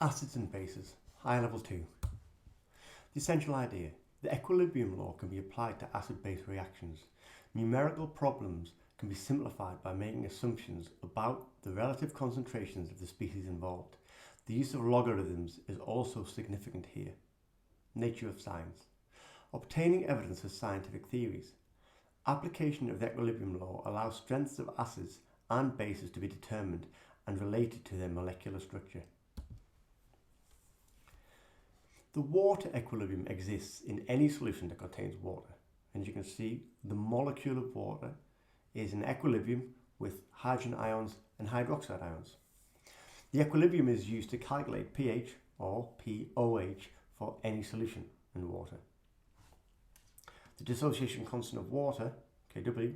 Acids and bases, high level 2. The essential idea. The equilibrium law can be applied to acid-base reactions. Numerical problems can be simplified by making assumptions about the relative concentrations of the species involved. The use of logarithms is also significant here. Nature of science. Obtaining evidence for scientific theories. Application of the equilibrium law allows strengths of acids and bases to be determined and related to their molecular structure. The water equilibrium exists in any solution that contains water. And you can see the molecule of water is in equilibrium with hydrogen ions and hydroxide ions. The equilibrium is used to calculate pH or pOH for any solution in water. The dissociation constant of water, Kw,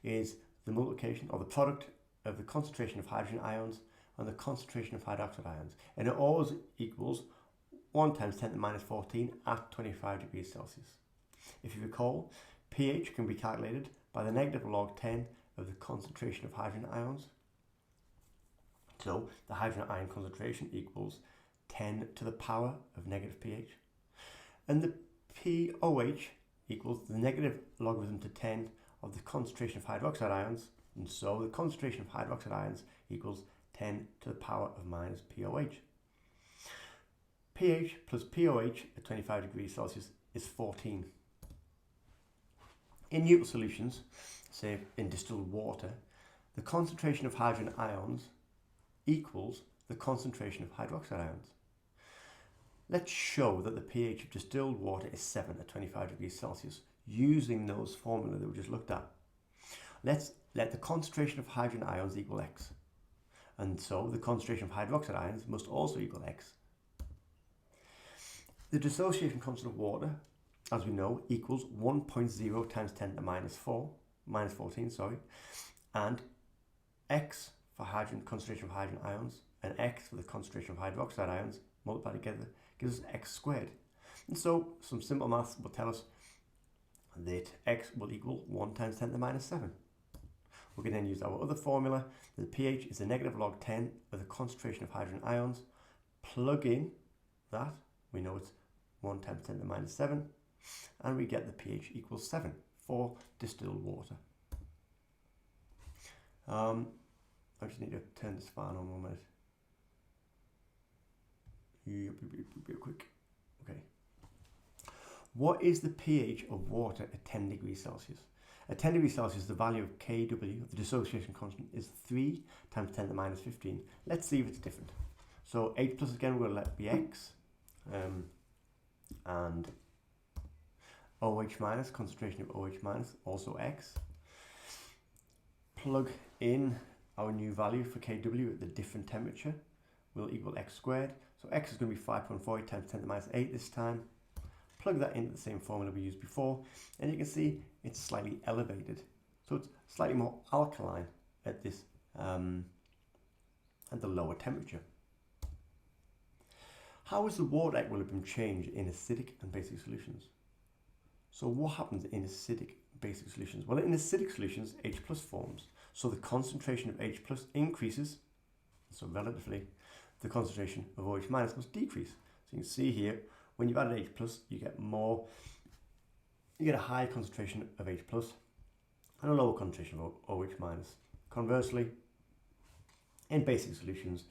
is the multiplication or the product of the concentration of hydrogen ions and the concentration of hydroxide ions. And it always equals 1 times 10 to the minus 14 at 25 degrees Celsius. If you recall, pH can be calculated by the negative log 10 of the concentration of hydrogen ions. So the hydrogen ion concentration equals 10 to the power of negative pH. And the pOH equals the negative logarithm to 10 of the concentration of hydroxide ions. And so the concentration of hydroxide ions equals 10 to the power of minus pOH. pH plus pOH at 25 degrees Celsius is 14. In neutral solutions, say in distilled water, the concentration of hydrogen ions equals the concentration of hydroxide ions. Let's show that the pH of distilled water is 7 at 25 degrees Celsius using those formula that we just looked at. Let's let the concentration of hydrogen ions equal X. And so the concentration of hydroxide ions must also equal X. The dissociation constant of water, as we know, equals 1.0 times 10 to the minus 14, and X for concentration of hydrogen ions and X for the concentration of hydroxide ions multiplied together gives us X squared. And so some simple maths will tell us that X will equal 1 times 10 to the minus 7. We can then use our other formula. The pH is the negative log 10 of the concentration of hydrogen ions. Plug in that, we know it's 1 times 10 to the minus 7, and we get the pH equals 7 for distilled water. I just need to turn this fan on 1 minute. Be quick. Okay. What is the pH of water at 10 degrees Celsius? At 10 degrees Celsius, the value of Kw, the dissociation constant, is 3 times 10 to the minus 15. Let's see if it's different. So H plus again, we'll let be X. And OH minus, concentration of OH minus, also X. Plug in our new value for Kw at the different temperature will equal X squared. So X is going to be 5.48 times 10 to the minus 8 this time. Plug that into the same formula we used before, and you can see it's slightly elevated. So it's slightly more alkaline at this at the lower temperature. How does the water equilibrium change in acidic and basic solutions? So what happens in acidic basic solutions? Well, in acidic solutions, H plus forms. So the concentration of H plus increases. So relatively, the concentration of OH minus must decrease. So you can see here, when you've added H plus, you get a higher concentration of H plus and a lower concentration of OH minus. Conversely, in basic solutions,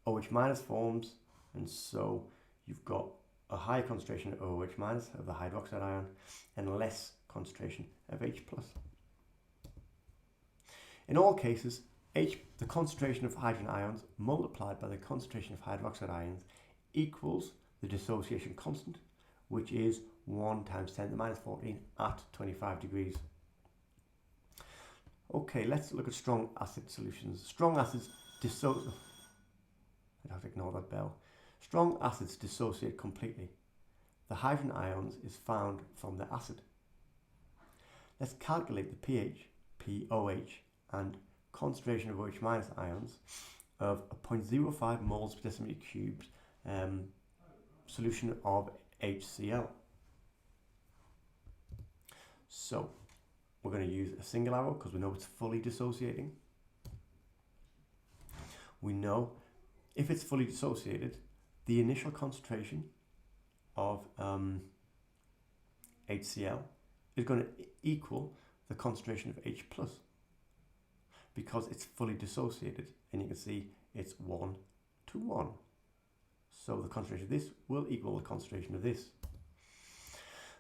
OH minus forms, and so you've got a higher concentration of OH minus of the hydroxide ion and less concentration of H plus. In all cases, the concentration of hydrogen ions multiplied by the concentration of hydroxide ions equals the dissociation constant, which is 1 times 10 to the minus 14 at 25 degrees. Okay, let's look at strong acid solutions. Strong acids dissociate. I'd have to ignore that bell. Strong acids dissociate completely. The hydrogen ions is found from the acid. Let's calculate the pH, pOH, and concentration of OH minus ions of a 0.05 moles per decimeter cubed solution of HCl. So we're going to use a single arrow because we know it's fully dissociating. We know if it's fully dissociated, the initial concentration of HCl is going to equal the concentration of H plus because it's fully dissociated, and you can see it's 1 to 1. So the concentration of this will equal the concentration of this.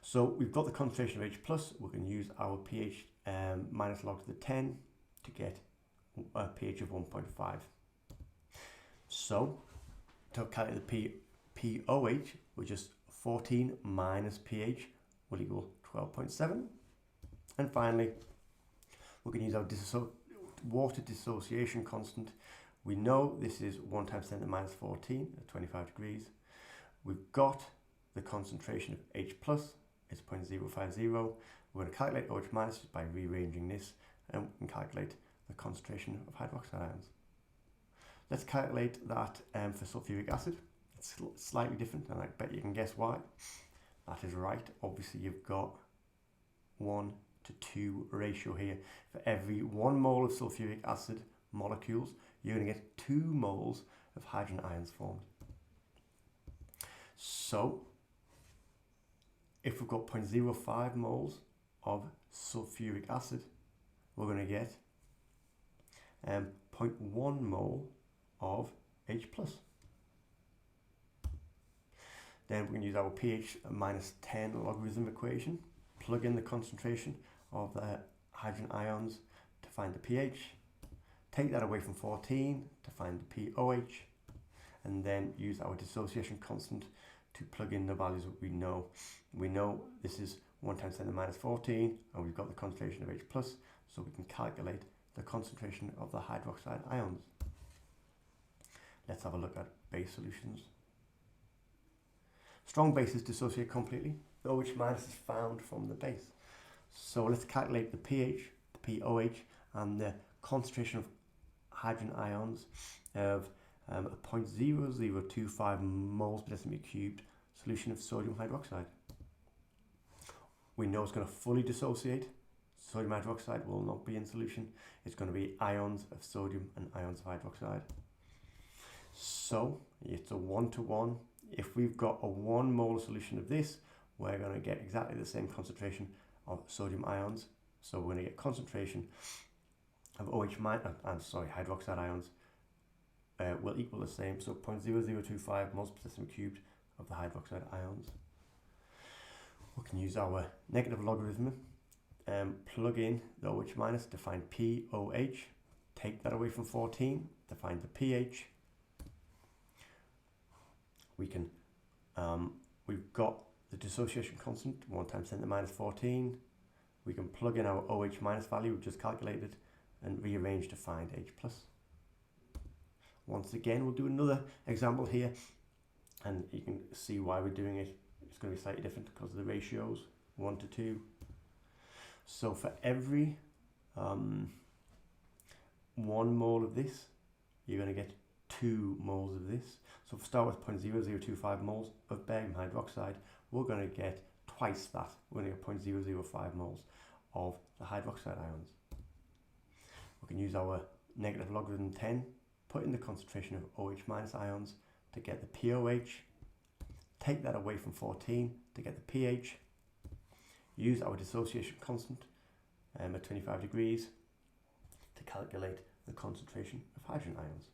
So we've got the concentration of H plus. We can use our pH minus log to the 10 to get a pH of 1.5. So to calculate the pOH, we're just 14 minus pH will equal 12.7. And finally, we can use our water dissociation constant. We know this is 1 times 10 to the minus 14 at 25 degrees. We've got the concentration of H plus, it's 0.050. We're going to calculate OH minus by rearranging this, and we can calculate the concentration of hydroxide ions. Let's calculate that for sulfuric acid. It's slightly different, and I bet you can guess why. That is right. Obviously, you've got 1 to 2 ratio here. For every 1 mole of sulfuric acid molecules, you're going to get 2 moles of hydrogen ions formed. So, if we've got 0.05 moles of sulfuric acid, we're going to get 0.1 mole of H plus. Then we can use our pH minus 10 logarithm equation, plug in the concentration of the hydrogen ions to find the pH, take that away from 14 to find the pOH, and then use our dissociation constant to plug in the values that we know. We know this is 1 times 10 to the minus 14, and we've got the concentration of H plus, so we can calculate the concentration of the hydroxide ions. Let's have a look at base solutions. Strong bases dissociate completely. The OH minus is found from the base. So let's calculate the pH, the pOH, and the concentration of hydrogen ions of a 0.0025 moles per decimeter cubed solution of sodium hydroxide. We know it's going to fully dissociate. Sodium hydroxide will not be in solution. It's going to be ions of sodium and ions of hydroxide. So it's a 1 to 1. If we've got a 1 molar solution of this, we're going to get exactly the same concentration of sodium ions. So we're going to get concentration of hydroxide ions will equal the same. So 0.0025 moles per decimeter cubed of the hydroxide ions. We can use our negative logarithm, plug in the OH minus to find pOH, take that away from 14 to find the pH. We can, we've got the dissociation constant, 1 times 10 to the minus 14. We can plug in our OH minus value we've just calculated and rearrange to find H plus. Once again, we'll do another example here, and you can see why we're doing it. It's going to be slightly different because of the ratios, 1 to 2. So for every 1 mole of this, you're going to get 2 moles of this. So if we start with 0.0025 moles of barium hydroxide, we're going to get twice that. We're going to get 0.005 moles of the hydroxide ions. We can use our negative logarithm 10, put in the concentration of OH minus ions to get the pOH, take that away from 14 to get the pH, use our dissociation constant at 25 degrees to calculate the concentration of hydrogen ions.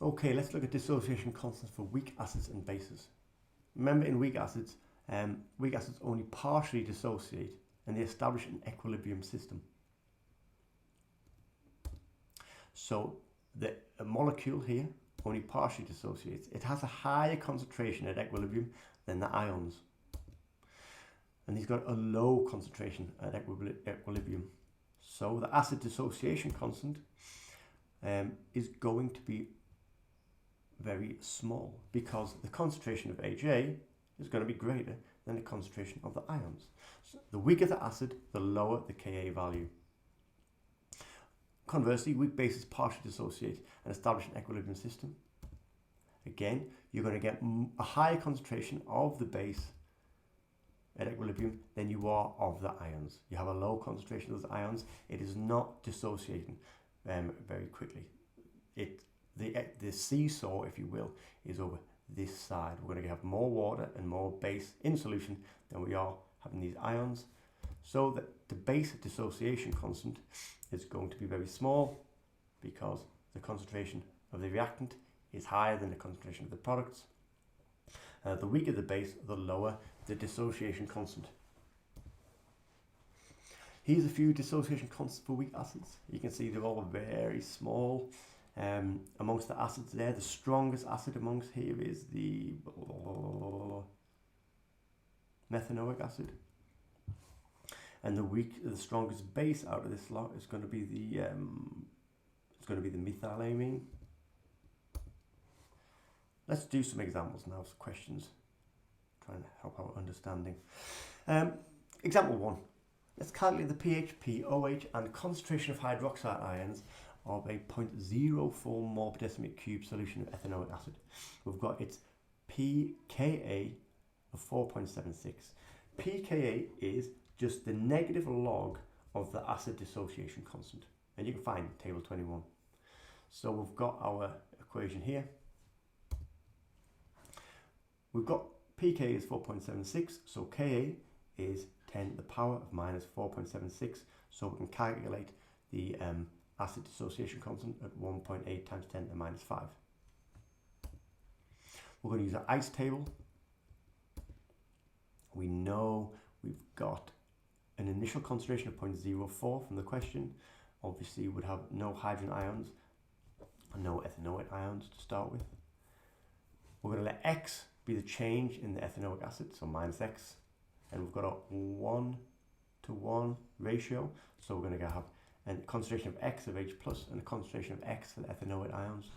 Okay, let's look at dissociation constants for weak acids and bases. Remember, in weak acids only partially dissociate and they establish an equilibrium system. So the molecule here only partially dissociates. It has a higher concentration at equilibrium than the ions. And these got a low concentration at equilibrium. So the acid dissociation constant is going to be very small because the concentration of HA is going to be greater than the concentration of the ions. So the weaker the acid, the lower the Ka value. Conversely, weak bases partially dissociate and establish an equilibrium system. Again, you're going to get a higher concentration of the base at equilibrium than you are of the ions. You have a low concentration of those ions. It is not dissociating very quickly. It the seesaw, if you will, is over this side. We're going to have more water and more base in solution than we are having these ions. So that the base dissociation constant is going to be very small because the concentration of the reactant is higher than the concentration of the products. The weaker the base, the lower the dissociation constant. Here's a few dissociation constants for weak acids. You can see they're all very small. Amongst the acids there, the strongest acid amongst here is the methanoic acid. And the strongest base out of this lot is going to be the methylamine. Let's do some examples now, some questions, trying to help our understanding. Example 1. Let's calculate the pH, pOH and concentration of hydroxide ions of a 0.04 mole per decimeter cube solution of ethanoic acid. We've got its pKa of 4.76. pKa is just the negative log of the acid dissociation constant, and you can find table 21. So we've got our equation here. We've got pKa is 4.76, so Ka is 10 to the power of minus 4.76, so we can calculate the acid dissociation constant at 1.8 times 10 to the minus 5. We're going to use our ice table. We know we've got an initial concentration of 0.04 from the question. Obviously, we would have no hydrogen ions and no ethanoic ions to start with. We're going to let X be the change in the ethanoic acid, so minus X. And we've got a 1:1 ratio, so we're going to have a concentration of X of H plus and a concentration of X for the ethanoic ions.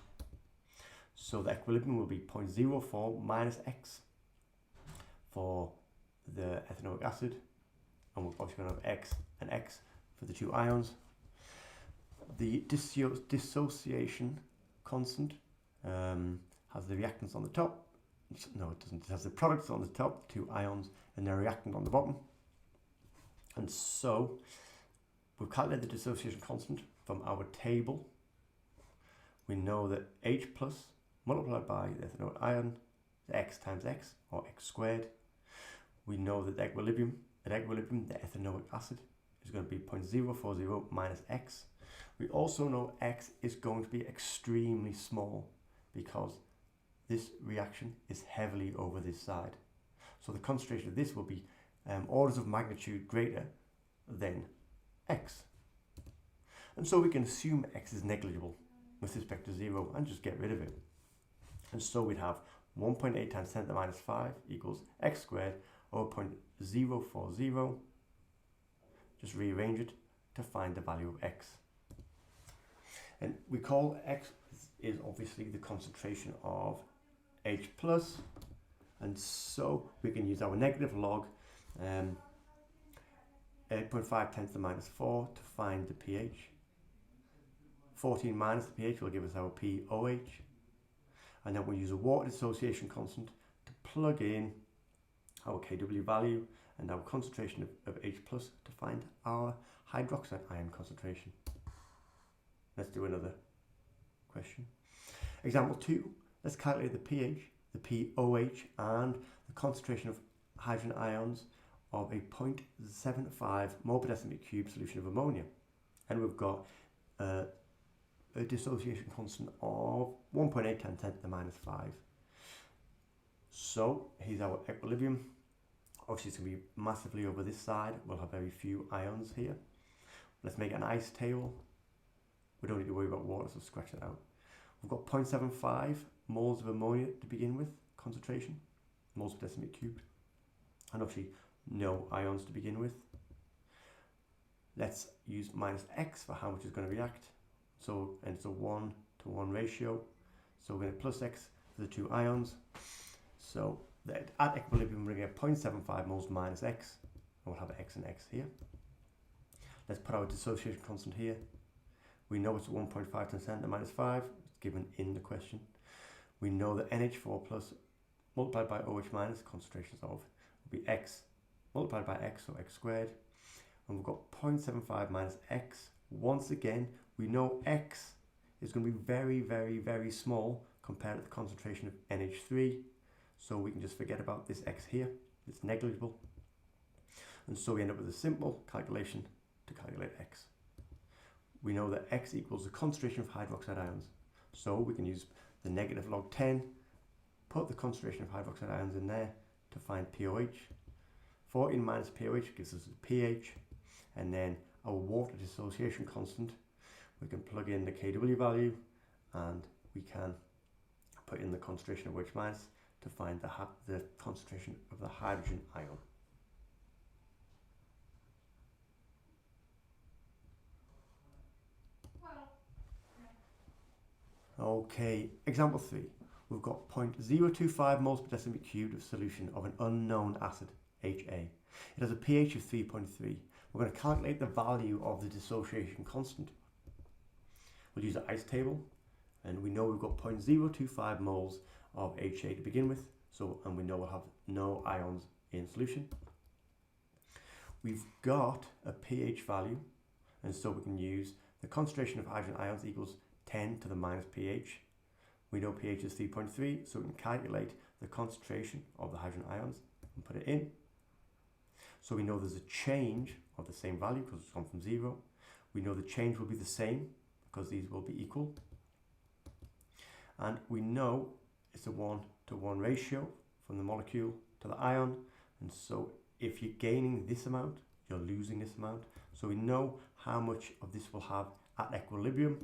So the equilibrium will be 0.04 minus X for the ethanoic acid, and we're obviously going to have X and X for the two ions. The dissociation constant has the reactants on the top. No, it doesn't. It has the products on the top, two ions, and their reactant on the bottom. And so we've calculated the dissociation constant from our table. We know that H plus multiplied by the ethanoic ion is X times X, or X squared. We know that at equilibrium, the ethanoic acid is going to be 0.040 minus X. We also know X is going to be extremely small because this reaction is heavily over this side. So the concentration of this will be orders of magnitude greater than X. And so we can assume X is negligible with respect to 0 and just get rid of it. And so we'd have 1.8 times 10 to the minus 5 equals X squared over 0.040. Just rearrange it to find the value of X. And we call X is obviously the concentration of H plus, and so we can use our negative log 8.5 times to the minus 4 to find the pH. 14 minus the pH will give us our pOH, and then we'll use a water dissociation constant to plug in our Kw value and our concentration of H plus to find our hydroxide ion concentration. Let's do another question. Example 2. Let's calculate the pH, the pOH, and the concentration of hydrogen ions of a 0.75 mole per decimeter cube solution of ammonia. And we've got a dissociation constant of 1.8 times 10 to the minus 5. So here's our equilibrium. Obviously it's going to be massively over this side. We'll have very few ions here. Let's make an ice table. We don't need to worry about water, so scratch that out. We've got 0.75 moles of ammonia to begin with, concentration, moles per decimeter cubed, and obviously no ions to begin with. Let's use minus X for how much is going to react. So, and it's a 1:1 ratio. So we're going to plus X for the two ions. So that at equilibrium we're going to get 0.75 moles minus X, and we'll have X and X here. Let's put our dissociation constant here. We know it's 1.5 times 10 to the minus 5, it's given in the question. We know that NH4 plus multiplied by OH minus, concentrations of, will be X multiplied by X, so X squared. And we've got 0.75 minus X. Once again, we know X is going to be very, very, very small compared to the concentration of NH3. So we can just forget about this X here. It's negligible. And so we end up with a simple calculation to calculate X. We know that X equals the concentration of hydroxide ions. So we can use the negative log 10, put the concentration of hydroxide ions in there to find pOH. 14 minus pOH gives us a pH, and then our water dissociation constant, we can plug in the Kw value and we can put in the concentration of OH minus to find the concentration of the hydrogen ion. Okay, example 3. We've got 0.025 moles per decimeter cubed of solution of an unknown acid, HA. It has a pH of 3.3. We're going to calculate the value of the dissociation constant. We'll use the ice table, and we know we've got 0.025 moles of HA to begin with, and we know we'll have no ions in solution. We've got a pH value, and so we can use the concentration of hydrogen ions equals 10 to the minus pH. We know pH is 3.3, so we can calculate the concentration of the hydrogen ions and put it in. So we know there's a change of the same value because it's gone from 0. We know the change will be the same because these will be equal. And we know it's a 1-to-1 ratio from the molecule to the ion. And so if you're gaining this amount, you're losing this amount. So we know how much of this we'll have at equilibrium.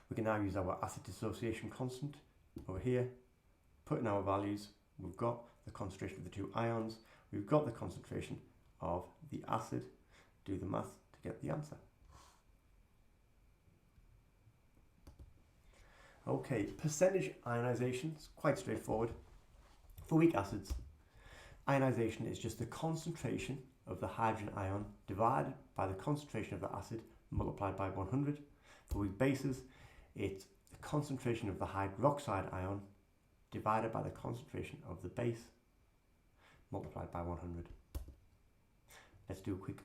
We can now use our acid dissociation constant over here, put in our values. We've got the concentration of the two ions, we've got the concentration of the acid, do the math to get the answer. Okay, percentage ionization is quite straightforward. For weak acids, ionization is just the concentration of the hydrogen ion divided by the concentration of the acid multiplied by 100. For weak bases, it's the concentration of the hydroxide ion divided by the concentration of the base multiplied by 100. Let's do a quick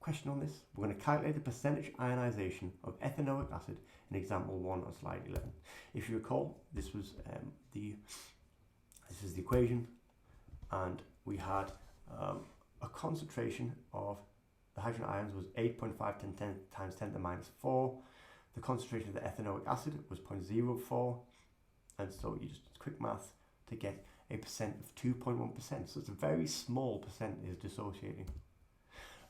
question on this. We're going to calculate the percentage ionization of ethanoic acid in example 1 on slide 11. If you recall, this is the equation, and we had a concentration of the hydrogen ions was 8.5 times 10 to the minus 4. The concentration of the ethanoic acid was 0.04, and so you just quick math to get a percent of 2.1%. So it's a very small percent is dissociating.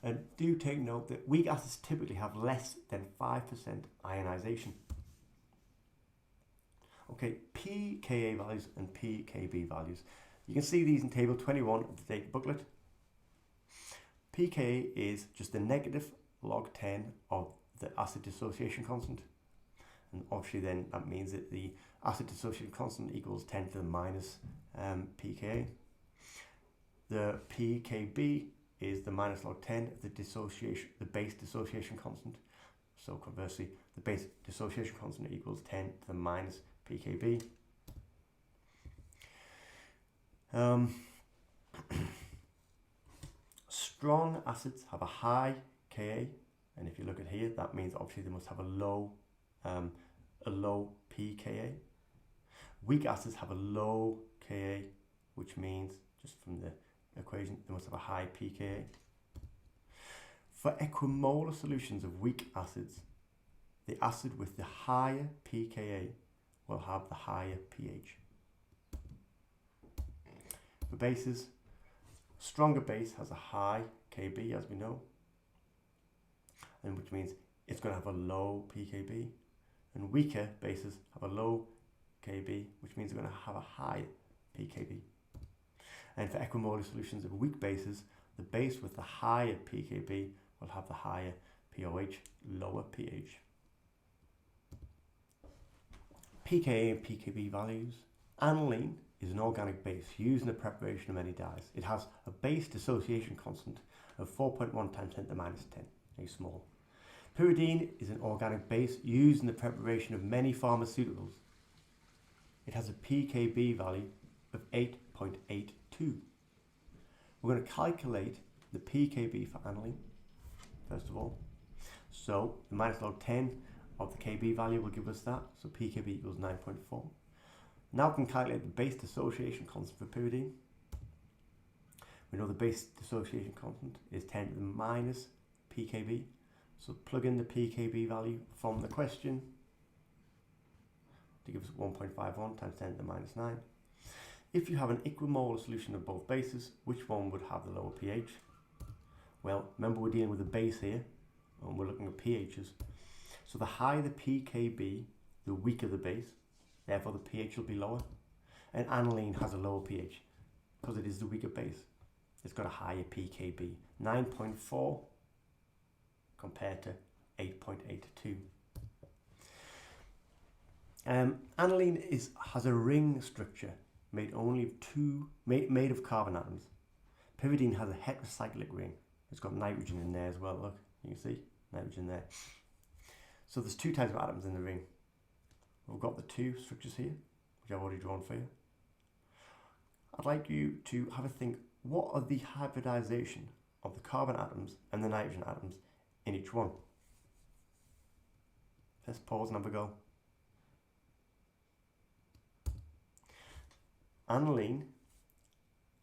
And do take note that weak acids typically have less than 5% ionization. Okay, pKa values and pKb values. You can see these in table 21 of the data booklet. pKa is just the negative log 10 of the acid dissociation constant, and obviously then that means that the acid dissociation constant equals 10 to the minus pKa. The pKb is the minus log 10 of the base dissociation constant. So conversely, the base dissociation constant equals 10 to the minus pKb. Strong acids have a high Ka, and if you look at here, that means obviously they must have a low pKa. Weak acids have a low Ka, which means, just from the equation, they must have a high pKa. For equimolar solutions of weak acids, the acid with the higher pKa will have the higher pH. For bases, stronger base has a high Kb, as we know, and which means it's going to have a low pKb, and weaker bases have a low Kb, which means they're going to have a high pKb. And for equimolar solutions of weak bases, the base with the higher pKb will have the higher pOH, lower pH. pKa and pKb values. Aniline is an organic base used in the preparation of many dyes. It has a base dissociation constant of 4.1 times 10 to the minus 10, very small. Pyridine is an organic base used in the preparation of many pharmaceuticals. It has a pKb value of 8.82. We're going to calculate the pKb for aniline, first of all. So the minus log 10 of the Kb value will give us that. So pKb equals 9.4. Now we can calculate the base dissociation constant for pyridine. We know the base dissociation constant is 10 to the minus pKb. So plug in the pKb value from the question to give us 1.51 times 10 to the minus 9. If you have an equimolar solution of both bases, which one would have the lower pH? Well, remember we're dealing with a base here, and we're looking at pHs. So the higher the pKb, the weaker the base, therefore the pH will be lower. And aniline has a lower pH because it is the weaker base. It's got a higher pKb, 9.4 compared to 8.82. Aniline has a ring structure made of carbon atoms. Pyridine has a heterocyclic ring. It's got nitrogen in there as well. Look, you can see nitrogen there. So there's two types of atoms in the ring. We've got the two structures here, which I've already drawn for you. I'd like you to have a think, what are the hybridization of the carbon atoms and the nitrogen atoms in each one? Let's pause and have a go. Aniline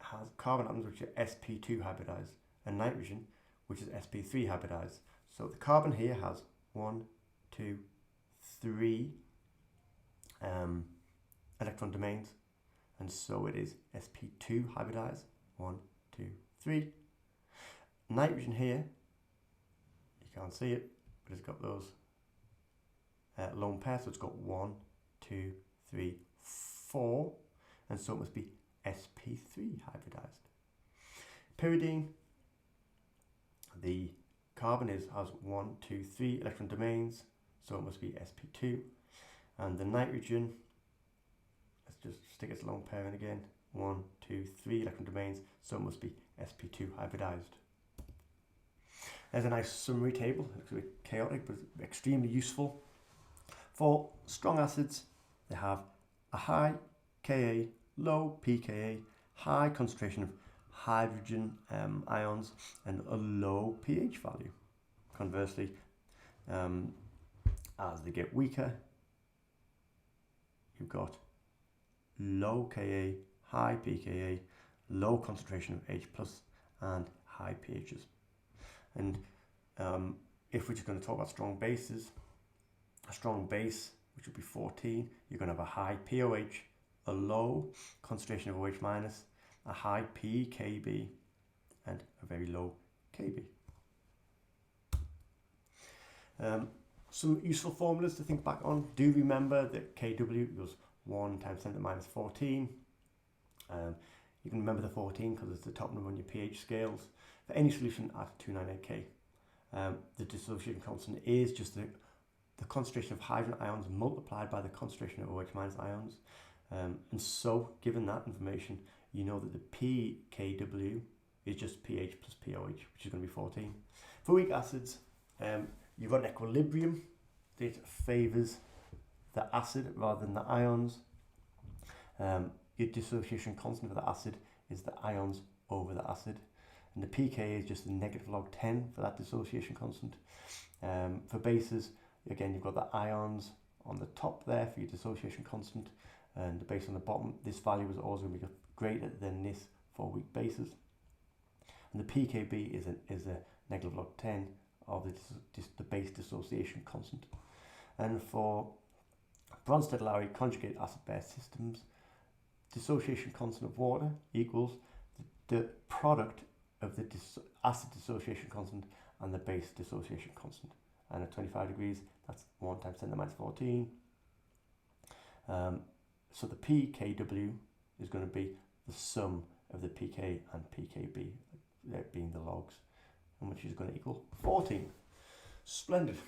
has carbon atoms which are sp2 hybridized and nitrogen which is sp3 hybridized. So the carbon here has 1, 2, 3 electron domains, and so it is sp2 hybridized. 1, 2, 3. Nitrogen here, you can't see it, but it's got those lone pairs, so it's got 1, 2, 3, 4, and so it must be sp3 hybridized. Pyridine, the carbon has 1, 2, 3 electron domains, so it must be sp2, and the nitrogen, let's just stick its lone pair in again, 1, 2, 3 electron domains, so it must be sp2 hybridized. There's a nice summary table. It looks a bit chaotic, but it's extremely useful. For strong acids, they have a high Ka, low pKa, high concentration of hydrogen ions, and a low pH value. Conversely, as they get weaker, you've got low Ka, high pKa, low concentration of H+, and high pHs. And if we're just going to talk about strong bases, a strong base, which would be 14, you're going to have a high pOH, a low concentration of OH-, a high pKb, and a very low Kb. Some useful formulas to think back on. Do remember that Kw equals 1 times 10 to the minus 14. You can remember the 14 because it's the top number on your pH scales. For any solution at 298 K, the dissociation constant is just the concentration of hydrogen ions multiplied by the concentration of OH- ions. And so, given that information, you know that the pKw is just pH plus pOH, which is going to be 14. For weak acids, you've got an equilibrium that favours the acid rather than the ions. Your dissociation constant for the acid is the ions over the acid. And the pKa is just the negative log 10 for that dissociation constant. For bases, again, you've got the ions on the top there for your dissociation constant, and the base on the bottom. This value is always going to be greater than this for weak bases. And the pKb is a negative log 10 of the base dissociation constant. And for Bronsted-Lowry conjugate acid-base systems, dissociation constant of water equals the product of the acid dissociation constant and the base dissociation constant. And at 25 degrees, that's 1 times 10 to the minus 14. So the pKw is going to be the sum of the pK and pKb, being the logs, and which is going to equal 14. Splendid.